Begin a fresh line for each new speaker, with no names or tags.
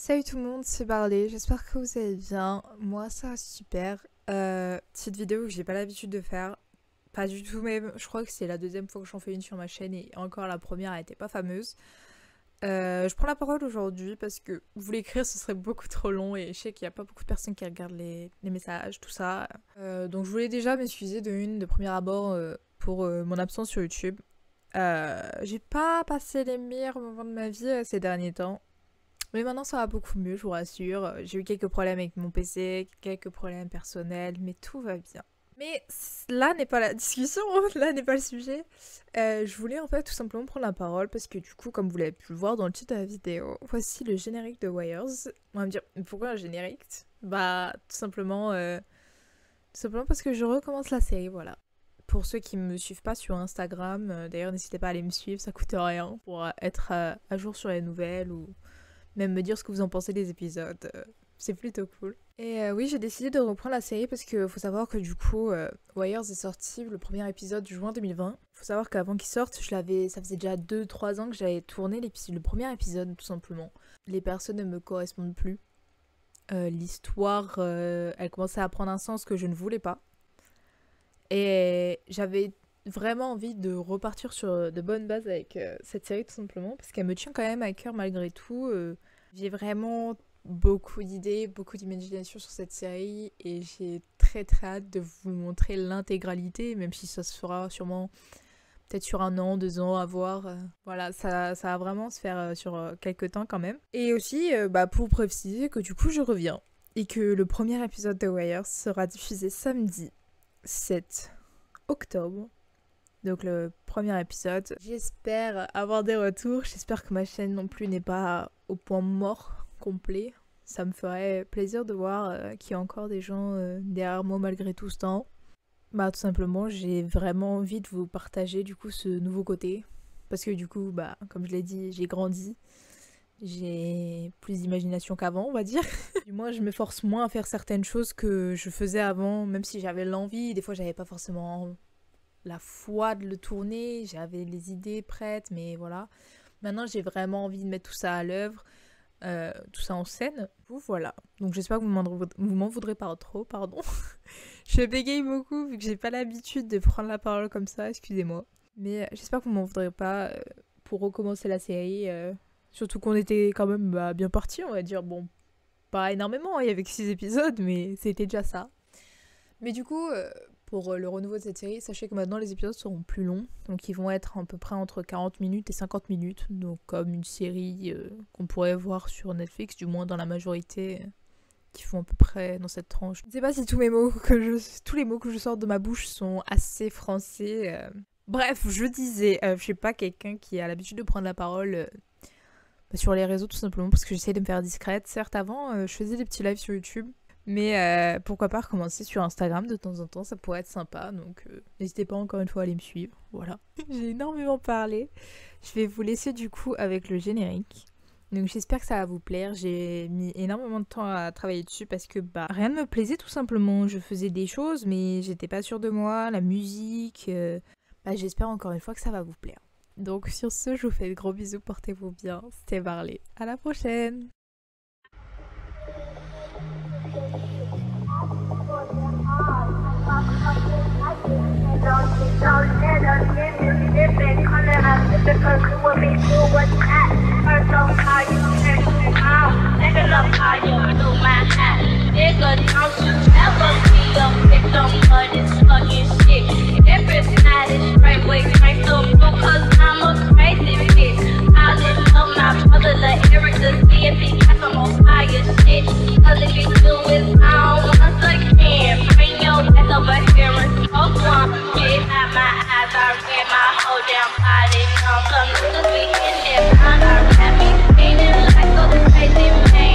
Salut tout le monde, c'est Barley, j'espère que vous allez bien. Moi ça va super. Petite vidéo que j'ai pas l'habitude de faire, pas du tout même. Je crois que c'est la deuxième fois que j'en fais une sur ma chaîne et encore la première elle était pas fameuse. Je prends la parole aujourd'hui parce que vous l'écrire ce serait beaucoup trop long et je sais qu'il y a pas beaucoup de personnes qui regardent les messages, tout ça. Donc je voulais déjà m'excuser de premier abord pour mon absence sur YouTube. J'ai pas passé les meilleurs moments de ma vie ces derniers temps. Mais maintenant ça va beaucoup mieux, je vous rassure. J'ai eu quelques problèmes avec mon PC, quelques problèmes personnels, mais tout va bien. Mais là n'est pas la discussion, là n'est pas le sujet. Je voulais en fait tout simplement prendre la parole parce que du coup, comme vous l'avez pu le voir dans le titre de la vidéo, voici le générique de Wires. On va me dire, pourquoi un générique? Bah tout simplement parce que je recommence la série, voilà. Pour ceux qui me suivent pas sur Instagram, d'ailleurs n'hésitez pas à aller me suivre, ça coûte rien pour être à jour sur les nouvelles ou même me dire ce que vous en pensez des épisodes, c'est plutôt cool. Et oui, j'ai décidé de reprendre la série parce que faut savoir que du coup, Wires est sorti le premier épisode du juin 2020. Faut savoir qu'avant qu'il sorte, ça faisait déjà 2-3 ans que j'avais tourné le premier épisode tout simplement. Les personnes ne me correspondent plus. L'histoire, elle commençait à prendre un sens que je ne voulais pas. Et j'avais vraiment envie de repartir sur de bonnes bases avec cette série tout simplement parce qu'elle me tient quand même à cœur malgré tout. J'ai vraiment beaucoup d'idées, beaucoup d'imagination sur cette série et j'ai très hâte de vous montrer l'intégralité, même si ça se fera sûrement peut-être sur 1 an, 2 ans à voir. Voilà, ça va vraiment se faire sur quelques temps quand même. Et aussi pour préciser que du coup je reviens et que le premier épisode de Wires sera diffusé samedi 7 octobre. Donc le premier épisode. J'espère avoir des retours. J'espère que ma chaîne non plus n'est pas au point mort complet. Ça me ferait plaisir de voir qu'il y a encore des gens derrière moi malgré tout ce temps. Tout simplement, j'ai vraiment envie de vous partager du coup ce nouveau côté. Parce que du coup, comme je l'ai dit, j'ai grandi. J'ai plus d'imagination qu'avant, on va dire. Du moins, je me force moins à faire certaines choses que je faisais avant, même si j'avais l'envie. Des fois, j'avais pas forcément la foi de le tourner, j'avais les idées prêtes, mais voilà. Maintenant, j'ai vraiment envie de mettre tout ça à l'œuvre, tout ça en scène. Voilà. Donc, j'espère que vous m'en voudrez pas trop, pardon. Je bégaye beaucoup vu que j'ai pas l'habitude de prendre la parole comme ça, excusez-moi. Mais j'espère que vous m'en voudrez pas pour recommencer la série. Surtout qu'on était quand même bien partis, on va dire. Bon, pas énormément, il y avait que 6 épisodes, mais c'était déjà ça. Mais du coup, pour le renouveau de cette série, sachez que maintenant les épisodes seront plus longs. Donc ils vont être à peu près entre 40 minutes et 50 minutes. Donc comme une série qu'on pourrait voir sur Netflix, du moins dans la majorité, qui font à peu près dans cette tranche. Je ne sais pas si tous les mots que je sors de ma bouche sont assez français. Bref, je disais, je suis pas quelqu'un qui a l'habitude de prendre la parole sur les réseaux tout simplement parce que j'essaie de me faire discrète. Certes, avant, je faisais des petits lives sur YouTube. Mais pourquoi pas recommencer sur Instagram de temps en temps, ça pourrait être sympa. Donc n'hésitez pas encore une fois à aller me suivre. Voilà. J'ai énormément parlé. Je vais vous laisser du coup avec le générique. Donc j'espère que ça va vous plaire. J'ai mis énormément de temps à travailler dessus parce que rien ne me plaisait tout simplement. Je faisais des choses mais j'étais pas sûre de moi. La musique. J'espère encore une fois que ça va vous plaire. Donc sur ce, je vous fais de gros bisous. Portez-vous bien. C'était Barley. À la prochaine.
Some niggas be hitting it, I got rap me, feeling like a crazy man.